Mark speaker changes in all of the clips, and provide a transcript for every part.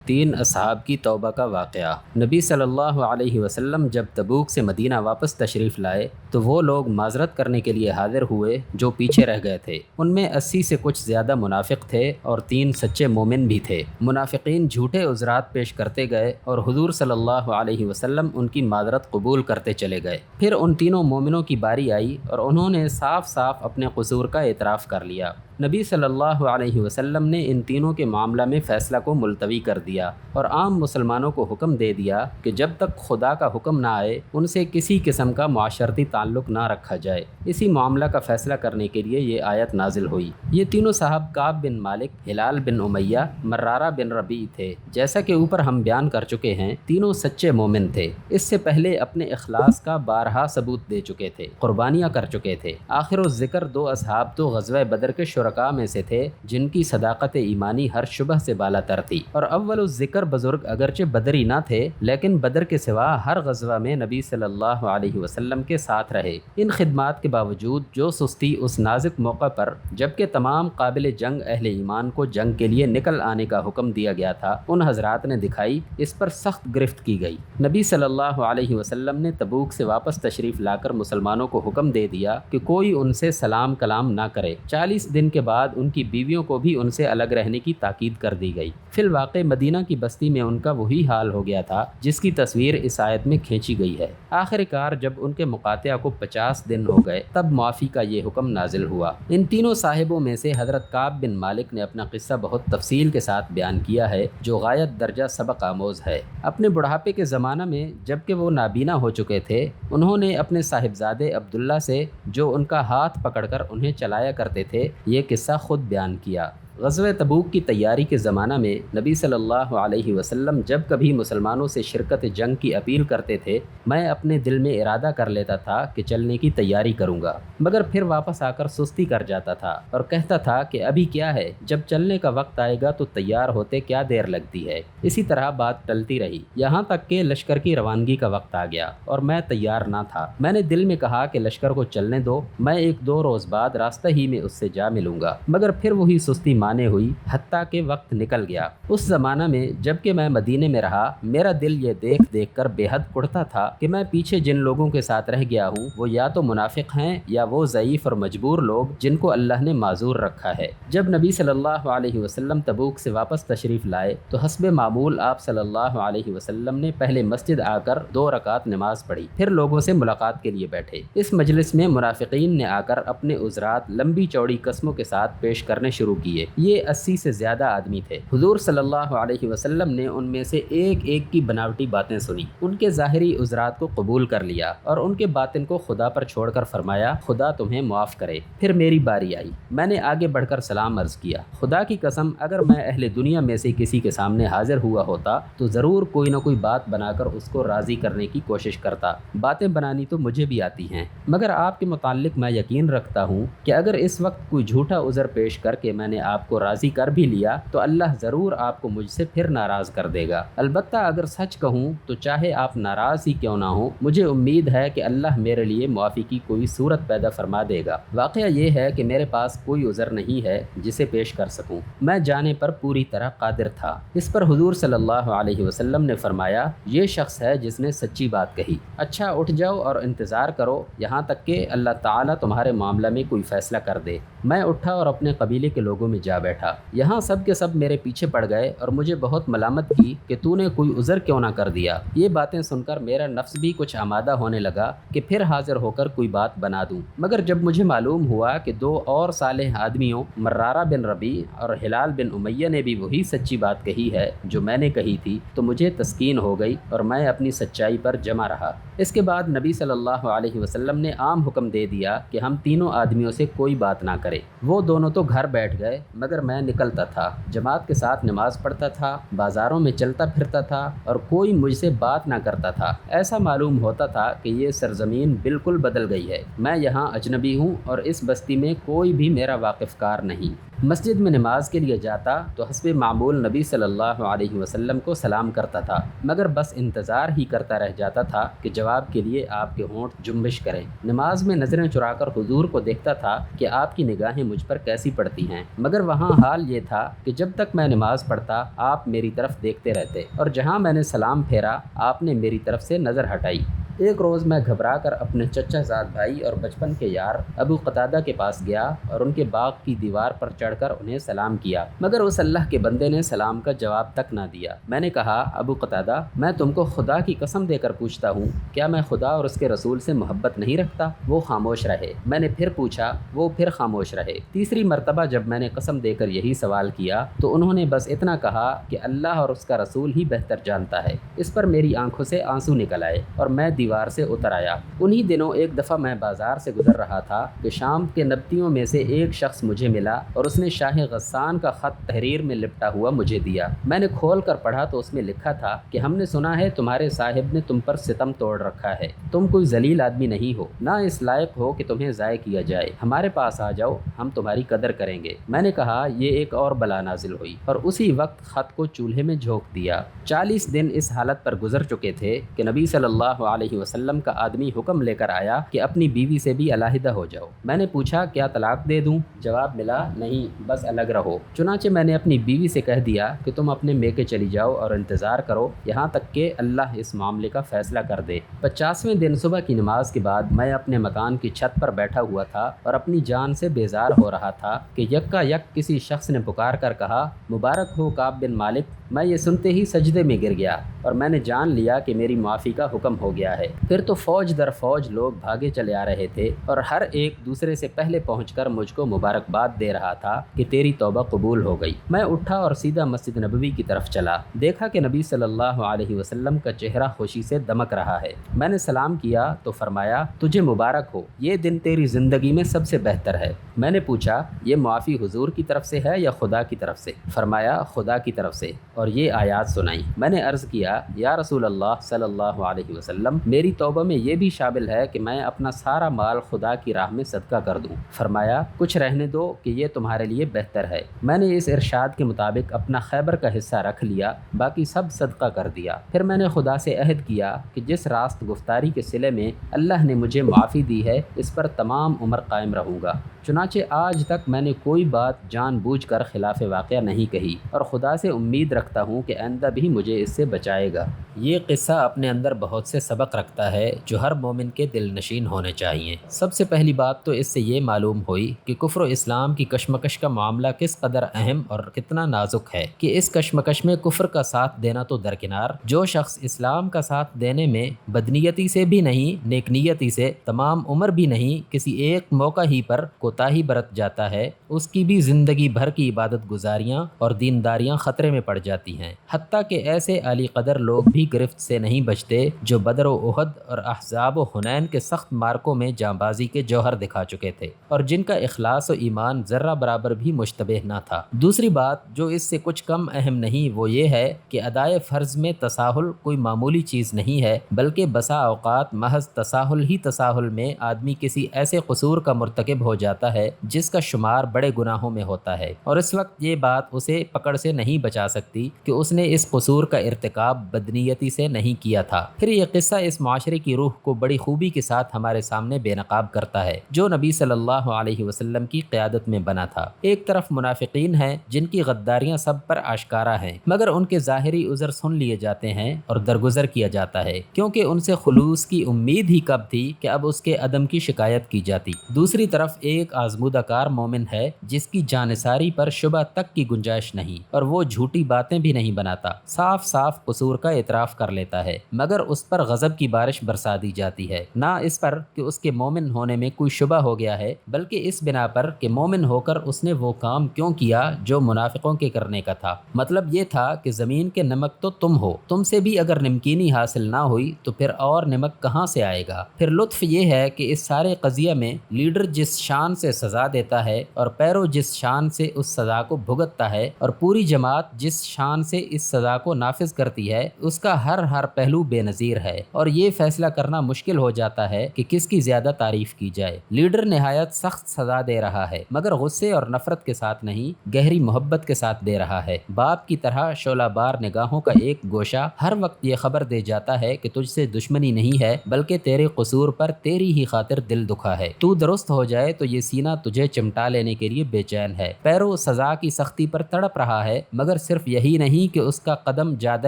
Speaker 1: تین اصحاب کی توبہ کا واقعہ۔ نبی صلی اللہ علیہ وسلم جب تبوک سے مدینہ واپس تشریف لائے تو وہ لوگ معذرت کرنے کے لیے حاضر ہوئے جو پیچھے رہ گئے تھے۔ ان میں 80 سے کچھ زیادہ منافق تھے اور 3 سچے مومن بھی تھے۔ منافقین جھوٹے عذرات پیش کرتے گئے اور حضور صلی اللہ علیہ وسلم ان کی معذرت قبول کرتے چلے گئے۔ پھر ان تینوں مومنوں کی باری آئی اور انہوں نے صاف صاف اپنے قصور کا اعتراف کر لیا۔ نبی صلی اللہ علیہ وسلم نے ان تینوں کے معاملہ میں فیصلہ کو ملتوی کر دیا اور عام مسلمانوں کو حکم دے دیا کہ جب تک خدا کا حکم نہ آئے ان سے کسی قسم کا معاشرتی تعلق نہ رکھا جائے۔ اسی معاملہ کا فیصلہ کرنے کے لیے یہ آیت نازل ہوئی۔ یہ تینوں صاحب کعب بن مالک، ہلال بن امیہ، مرارہ بن ربیع تھے۔ جیسا کہ اوپر ہم بیان کر چکے ہیں، تینوں سچے مومن تھے۔ اس سے پہلے اپنے اخلاص کا بارہا ثبوت دے چکے تھے، قربانیاں کر چکے تھے۔ آخر الذکر 2 اصحاب تو غزوہ بدر کے شرکاء میں سے تھے جن کی صداقت ایمانی ہر شبہ سے بالا تر تھی، اور اول الذکر بزرگ اگرچہ بدری نہ تھے لیکن بدر کے سوا ہر غزوہ میں نبی صلی اللہ علیہ وسلم کے ساتھ رہے۔ ان خدمات کے باوجود جو سستی اس نازک موقع پر جبکہ تمام قابل جنگ اہل ایمان کو جنگ کے لیے نکل آنے کا حکم دیا گیا تھا ان حضرات نے دکھائی، اس پر سخت گرفت کی گئی۔ نبی صلی اللہ علیہ وسلم نے تبوک سے واپس تشریف لا کر مسلمانوں کو حکم دے دیا کہ کوئی ان سے سلام کلام نہ کرے۔ 40 دن کے بعد ان کی بیویوں کو بھی ان سے الگ رہنے کی تاکید کر دی گئی۔ فی الواقع مدینہ کی بستی میں ان کا وہی حال ہو گیا تھا جس کی تصویر اس آیت میں کھینچی گئی ہے۔ آخر کار جب ان کے مقاطعہ کو 50 دن ہو گئے تب معافی کا یہ حکم نازل ہوا۔ ان تینوں صاحبوں میں سے حضرت کعب بن مالک نے اپنا قصہ بہت تفصیل کے ساتھ بیان کیا ہے جو غایت درجہ سبق آموز ہے۔ اپنے بڑھاپے کے زمانہ میں جبکہ وہ نابینا ہو چکے تھے، انہوں نے اپنے صاحبزادے عبداللہ سے جو ان کا ہاتھ پکڑ کر انہیں چلایا کرتے تھے یہ قصہ خود بیان کیا۔ غزوہ تبوک کی تیاری کے زمانہ میں نبی صلی اللہ علیہ وسلم جب کبھی مسلمانوں سے شرکت جنگ کی اپیل کرتے تھے، میں اپنے دل میں ارادہ کر لیتا تھا کہ چلنے کی تیاری کروں گا، مگر پھر واپس آ کر سستی کر جاتا تھا اور کہتا تھا کہ ابھی کیا ہے، جب چلنے کا وقت آئے گا تو تیار ہوتے کیا دیر لگتی ہے۔ اسی طرح بات ٹلتی رہی، یہاں تک کہ لشکر کی روانگی کا وقت آ گیا اور میں تیار نہ تھا۔ میں نے دل میں کہا کہ لشکر کو چلنے دو، میں 1-2 روز بعد راستہ ہی میں اس سے جا ملوں گا، مگر پھر وہی سستی مانے ہوئی، حتیٰ کہ وقت نکل گیا۔ اس زمانہ میں جب کہ میں مدینے میں رہا، میرا دل یہ دیکھ کر بے حد کڑتا تھا کہ میں پیچھے جن لوگوں کے ساتھ رہ گیا ہوں وہ یا تو منافق ہیں یا وہ ضعیف اور مجبور لوگ جن کو اللہ نے معذور رکھا ہے۔ جب نبی صلی اللہ علیہ وسلم تبوک سے واپس تشریف لائے تو حسب معمول آپ صلی اللہ علیہ وسلم نے پہلے مسجد آ کر 2 رکعت نماز پڑھی، پھر لوگوں سے ملاقات کے لیے بیٹھے۔ اس مجلس میں منافقین نے آ کر اپنے عذرات لمبی چوڑی قسموں کے ساتھ پیش کرنے شروع کیے۔ یہ 80 سے زیادہ آدمی تھے۔ حضور صلی اللہ علیہ وسلم نے ان میں سے ایک ایک کی بناوٹی باتیں سنی، ان کے ظاہری عذرات کو قبول کر لیا اور ان کے باطن کو خدا پر چھوڑ کر فرمایا خدا تمہیں معاف کرے۔ پھر میری باری آئی، میں نے آگے بڑھ کر سلام عرض کیا۔ خدا کی قسم اگر میں اہل دنیا میں سے کسی کے سامنے حاضر ہوا ہوتا تو ضرور کوئی نہ کوئی بات بنا کر اس کو راضی کرنے کی کوشش کرتا۔ باتیں بنانی تو مجھے بھی آتی ہیں، مگر آپ کے متعلق میں یقین رکھتا ہوں کہ اگر اس وقت کوئی جھوٹا عذر پیش کر کے میں نے آپ کو راضی کر بھی لیا تو اللہ ضرور آپ کو مجھ سے پھر ناراض کر دے گا۔ البتہ اگر سچ کہوں تو چاہے آپ ناراض ہی کیوں نہ ہوں، مجھے امید ہے کہ اللہ میرے لیے معافی کی کوئی صورت پیدا فرما دے گا۔ واقعہ یہ ہے کہ میرے پاس کوئی عذر نہیں ہے جسے پیش کر سکوں، میں جانے پر پوری طرح قادر تھا۔ اس پر حضور صلی اللہ علیہ وسلم نے فرمایا یہ شخص ہے جس نے سچی بات کہی، اچھا اٹھ جاؤ اور انتظار کرو یہاں تک کہ اللہ تعالیٰ تمہارے معاملہ میں کوئی فیصلہ کر دے۔ میں اٹھا اور اپنے قبیلے کے لوگوں میں جا بیٹھا۔ یہاں سب کے سب میرے پیچھے پڑ گئے اور مجھے بہت ملامت کی کہ تو نے کوئی عذر کیوں نہ کر دیا۔ یہ باتیں سن کر میرا نفس بھی کچھ آمادہ ہونے لگا کہ پھر حاضر ہو کر کوئی بات بنا دوں، مگر جب مجھے معلوم ہوا کہ 2 اور صالح آدمیوں مرارہ بن ربیع اور ہلال بن امیہ نے بھی وہی سچی بات کہی ہے جو میں نے کہی تھی تو مجھے تسکین ہو گئی اور میں اپنی سچائی پر جمع رہا۔ اس کے بعد نبی صلی اللہ علیہ وسلم نے عام حکم دے دیا کہ ہم تینوں آدمیوں سے کوئی بات نہ کرے۔ وہ دونوں تو گھر بیٹھ گئے مگر میں نکلتا تھا، جماعت کے ساتھ نماز پڑھتا تھا، بازاروں میں چلتا پھرتا تھا اور کوئی مجھ سے بات نہ کرتا تھا۔ ایسا معلوم ہوتا تھا کہ یہ سرزمین بالکل بدل گئی ہے، میں یہاں اجنبی ہوں اور اس بستی میں کوئی بھی میرا واقف کار نہیں۔ مسجد میں نماز کے لیے جاتا تو حسب معمول نبی صلی اللہ علیہ وسلم کو سلام کرتا تھا، مگر بس انتظار ہی کرتا رہ جاتا تھا کہ جواب کے لیے آپ کے ہونٹ جنبش کریں۔ نماز میں نظریں چرا کر حضور کو دیکھتا تھا کہ آپ کی نگاہیں مجھ پر کیسی پڑتی ہیں، مگر وہاں حال یہ تھا کہ جب تک میں نماز پڑھتا آپ میری طرف دیکھتے رہتے، اور جہاں میں نے سلام پھیرا آپ نے میری طرف سے نظر ہٹائی۔ ایک روز میں گھبرا کر اپنے چچا زاد بھائی اور بچپن کے یار ابو قتادہ کے پاس گیا اور ان کے باغ کی دیوار پر چڑھ کر انہیں سلام کیا، مگر اس اللہ کے بندے نے سلام کا جواب تک نہ دیا۔ میں نے کہا، ابو قتادہ، میں تم کو خدا کی قسم دے کر پوچھتا ہوں، کیا میں خدا اور اس کے رسول سے محبت نہیں رکھتا؟ وہ خاموش رہے۔ میں نے پھر پوچھا، وہ پھر خاموش رہے۔ تیسری مرتبہ جب میں نے قسم دے کر یہی سوال کیا تو انہوں نے بس اتنا کہا کہ اللہ اور اس کا رسول ہی بہتر جانتا ہے۔ اس پر میری آنکھوں سے آنسو نکل آئے اور میں دیوار سے اتر آیا۔ انہی دنوں ایک دفعہ میں بازار سے گزر رہا تھا کہ شام کے نبتیوں میں سے ایک شخص مجھے ملا اور اس نے شاہ غسان کا خط تحریر میں لپٹا ہوا مجھے دیا۔ میں نے کھول کر پڑھا تو اس میں لکھا تھا کہ ہم نے سنا ہے تمہارے صاحب نے تم پر ستم توڑ رکھا ہے، تم کوئی ذلیل آدمی نہیں ہو، نہ اس لائق ہو کہ تمہیں ضائع کیا جائے، ہمارے پاس آ جاؤ، ہم تمہاری قدر کریں گے۔ میں نے کہا، یہ ایک اور بلا نازل ہوئی، اور اسی وقت خط کو چولہے میں جھونک دیا۔ 40 دن اس حالت پر گزر چکے تھے کہ نبی صلی اللہ علیہ وسلم کا آدمی حکم لے کر آیا کہ اپنی بیوی سے بھی علیحدہ ہو جاؤ۔ میں نے پوچھا، کیا طلاق دے دوں؟ جواب ملا، نہیں، بس الگ رہو۔ چنانچہ میں نے اپنی بیوی سے کہہ دیا کہ تم اپنے میکے چلی جاؤ اور انتظار کرو یہاں تک کہ اللہ اس معاملے کا فیصلہ کر دے۔ 50ویں دن صبح کی نماز کے بعد میں اپنے مکان کی چھت پر بیٹھا ہوا تھا اور اپنی جان سے بیزار ہو رہا تھا کہ یکا یک کسی شخص نے پکار کر کہا، مبارک ہو کعب بن مالک۔ میں یہ سنتے ہی سجدے میں گر گیا اور میں نے جان لیا کہ میری معافی کا حکم ہو گیا ہے۔ پھر تو فوج در فوج لوگ بھاگے چلے آ رہے تھے اور ہر ایک دوسرے سے پہلے پہنچ کر مجھ کو مبارکباد دے رہا تھا کہ تیری توبہ قبول ہو گئی۔ میں اٹھا اور سیدھا مسجد نبوی کی طرف چلا۔ دیکھا کہ نبی صلی اللہ علیہ وسلم کا چہرہ خوشی سے دمک رہا ہے۔ میں نے سلام کیا تو فرمایا، تجھے مبارک ہو، یہ دن تیری زندگی میں سب سے بہتر ہے۔ میں نے پوچھا، یہ معافی حضور کی طرف سے ہے یا خدا کی طرف سے؟ فرمایا، خدا کی طرف سے، اور یہ آیات سنائی۔ میں نے عرض کیا، یا رسول اللہ صلی اللہ علیہ وسلم، میری توبہ میں یہ بھی شامل ہے کہ میں اپنا سارا مال خدا کی راہ میں صدقہ کر دوں۔ فرمایا، کچھ رہنے دو کہ یہ تمہارے لیے بہتر ہے۔ میں نے اس ارشاد کے مطابق اپنا خیبر کا حصہ رکھ لیا، باقی سب صدقہ کر دیا۔ پھر میں نے خدا سے عہد کیا کہ جس راست گفتاری کے صلے میں اللہ نے مجھے معافی دی ہے اس پر تمام عمر قائم رہوں گا۔ چنانچہ آج تک میں نے کوئی بات جان بوجھ کر خلاف واقعہ نہیں کہی اور خدا سے امید رکھتا ہوں کہ آئندہ بھی مجھے اس سے بچائے گا۔ یہ قصہ اپنے اندر بہت سے سبق رکھتا ہے جو ہر مومن کے دل نشین ہونے چاہیے۔ سب سے پہلی بات تو اس سے یہ معلوم ہوئی کہ کفر و اسلام کی کشمکش کا معاملہ کس قدر اہم اور کتنا نازک ہے کہ اس کشمکش میں کفر کا ساتھ دینا تو درکنار، جو شخص اسلام کا ساتھ دینے میں بدنیتی سے بھی نہیں، نیک نیتی سے تمام عمر بھی نہیں، کسی ایک موقع ہی پر کوتاہی برت جاتا ہے، اس کی بھی زندگی بھر کی عبادت گزاریاں اور دینداریاں خطرے میں پڑ جاتی ہیں۔ حتیٰ کہ ایسے عالی قدر لوگ بھی گرفت سے نہیں بچتے جو بدر و احد اور احزاب و حنین کے سخت مارکوں میں جاں بازی کے جوہر دکھا چکے تھے اور جن کا اخلاص و ایمان ذرہ برابر بھی مشتبہ نہ تھا۔ دوسری بات جو اس سے کچھ کم اہم نہیں وہ یہ ہے کہ ادائے فرض میں تساہل کوئی معمولی چیز نہیں ہے، بلکہ بسا اوقات محض تساہل ہی تساہل میں آدمی کسی ایسے قصور کا مرتکب ہو جاتا ہے جس کا شمار بڑے گناہوں میں ہوتا ہے، اور اس وقت یہ بات اسے پکڑ سے نہیں بچا سکتی کہ اس نے اس قصور کا ارتکاب بدنیتی سے نہیں کیا تھا۔ پھر یہ قصہ اس معاشرے کی روح کو بڑی خوبی کے ساتھ ہمارے سامنے بے نقاب کرتا ہے جو نبی صلی اللہ علیہ وسلم کی قیادت میں بنا تھا۔ ایک طرف منافقین ہیں جن کی غداریاں سب پر آشکارا ہیں، مگر ان کے ظاہری عذر سن لیے جاتے ہیں اور درگزر کیا جاتا ہے، کیونکہ ان سے خلوص کی امید ہی کب تھی کہ اب اس کے عدم کی شکایت کی جاتی۔ دوسری طرف ایک آزمودہ کار مومن ہے جس کی جانثاری پر شبہ تک کی گنجائش نہیں، اور وہ جھوٹی باتیں بھی نہیں بناتا، صاف صاف قصور کا اعتراف کر لیتا ہے، مگر اس پر غضب کی بارش برسا دی جاتی ہے، نہ اس پر کہ اس کے مومن ہونے میں کوئی شبہ ہو گیا ہے، بلکہ اس بنا پر کہ مومن ہو کر اس نے وہ کام کیوں کیا جو منافقوں کے کرنے کا تھا۔ مطلب یہ تھا کہ زمین کے نمک تو تم ہو، تم سے بھی اگر نمکینی حاصل نہ ہوئی تو پھر اور نمک کہاں سے آئے گا۔ پھر لطف یہ ہے کہ اس سارے قضیہ میں لیڈر جس شان سے سزا دیتا ہے اور پیرو جس شان سے اس سزا کو بھگتتا ہے اور پوری جماعت جس شان سے اس سزا کو نافذ کرتی ہے، اس کا ہر پہلو بے نظیر ہے، اور یہ فیصلہ کرنا مشکل ہو جاتا ہے کہ کس کی زیادہ تعریف کی جائے۔ لیڈر نہایت سخت سزا دے رہا ہے، مگر غصے اور نفرت کے ساتھ نہیں، گہری محبت کے ساتھ دے رہا ہے۔ باپ کی طرح شعلہ بار نگاہوں کا ایک گوشہ ہر وقت یہ خبر دے جاتا ہے کہ تجھ سے دشمنی نہیں ہے، بلکہ تیرے قصور پر تیری ہی خاطر دل دکھا ہے۔ تو درست ہو جائے تو یہ سینہ تجھے چمٹا لینے کے لیے بے چین ہے۔ پیرو سزا کی سختی پر تڑپ رہا ہے، مگر صرف یہی نہیں کہ اس کا قدم زیادہ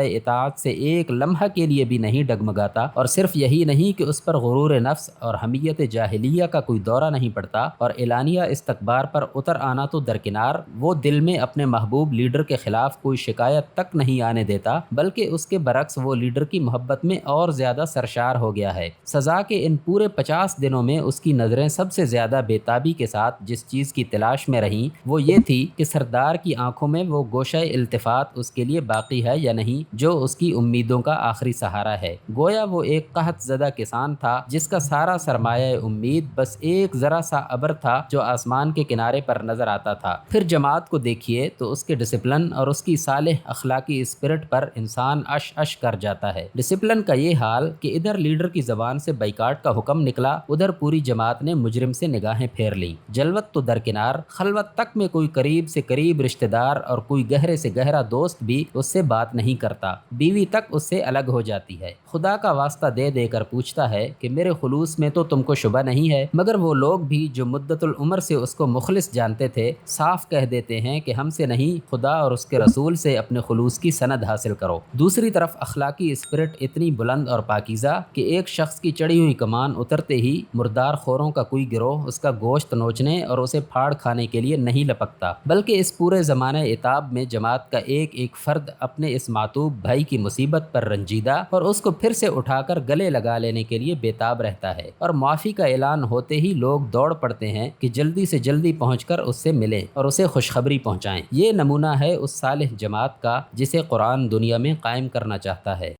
Speaker 1: اطاعت سے ایک لمحہ کے لیے بھی نہیں ڈگمگاتا، اور صرف یہی نہیں کہ اس پر غرور نفس اور حمیت جاہلیہ کا کوئی دورہ نہیں پڑتا اور اعلانیہ استکبار پر اتر آنا تو درکنار، وہ دل میں اپنے محبوب لیڈر کے خلاف کوئی شکایت تک نہیں آنے دیتا، بلکہ اس کے برعکس وہ لیڈر کی محبت میں اور زیادہ سرشار ہو گیا ہے۔ سزا کے ان پورے 50 دنوں میں اس کی نظریں سب سے زیادہ بے تابی کے ساتھ جس چیز کی تلاش میں رہیں وہ یہ تھی کہ سردار کی آنکھوں میں وہ گوشہ التفات اس کے لیے باقی ہے یا نہیں جو اس کی امیدوں کا آخری سہارا ہے۔ گویا وہ ایک قحط زدہ کسان تھا جس کا سارا سرمایہ امید بس ایک ذرا سا ابر تھا جو آسمان کے کنارے پر نظر آتا تھا۔ پھر جماعت کو دیکھیے تو اس کے ڈسپلن اور اس کی صالح اخلاقی اسپرٹ پر انسان اش اش کر جاتا ہے۔ ڈسپلن کا یہ حال کہ ادھر لیڈر کی زبان سے بائیکاٹ کا حکم نکلا، ادھر پوری جماعت نے مجرم سے نگاہیں پھیر لیں۔ جلوت تو درکنار، خلوت تک میں کوئی قریب سے قریب رشتہ دار اور کوئی گہرے سے گہرا دوست بھی اس سے بات نہیں کرتا، بیوی تک اس سے الگ ہو جاتی ہے۔ خدا کا واسطہ دے دے کر پوچھتا ہے کہ میرے خلوص میں تو تم کو شبہ نہیں ہے، مگر وہ لوگ بھی جو مدت العمر سے اس کو مخلص جانتے تھے صاف کہہ دیتے ہیں کہ ہم سے نہیں، خدا اور اس کے رسول سے اپنے خلوص کی سند حاصل کرو۔ دوسری طرف اخلاقی اسپرٹ اتنی بلند اور پاکیزہ کہ ایک شخص کی چڑھی ہوئی کمان اترتے ہی مردار خوروں کا کوئی گروہ اس کا گوشت نوچنے اور اسے پھاڑ کھانے کے لیے نہیں لپکتا، بلکہ اس پورے زمانہ عتاب میں جماعت کا ایک ایک فرد اپنے اس معتوب بھائی کی مصیبت پر رنجیدہ اور اس کو پھر سے اٹھا کر گلے لگا لینے کے لیے بےتاب رہتا ہے، اور معافی کا اعلان ہوتے ہی لوگ دوڑ پڑتے ہیں کہ جلدی سے جلدی پہنچ کر اس سے ملیں اور اسے خوشخبری پہنچائیں۔ یہ نمونہ ہے اس صالح جماعت کا جسے قرآن دنیا میں قائم کرنا چاہتا ہے۔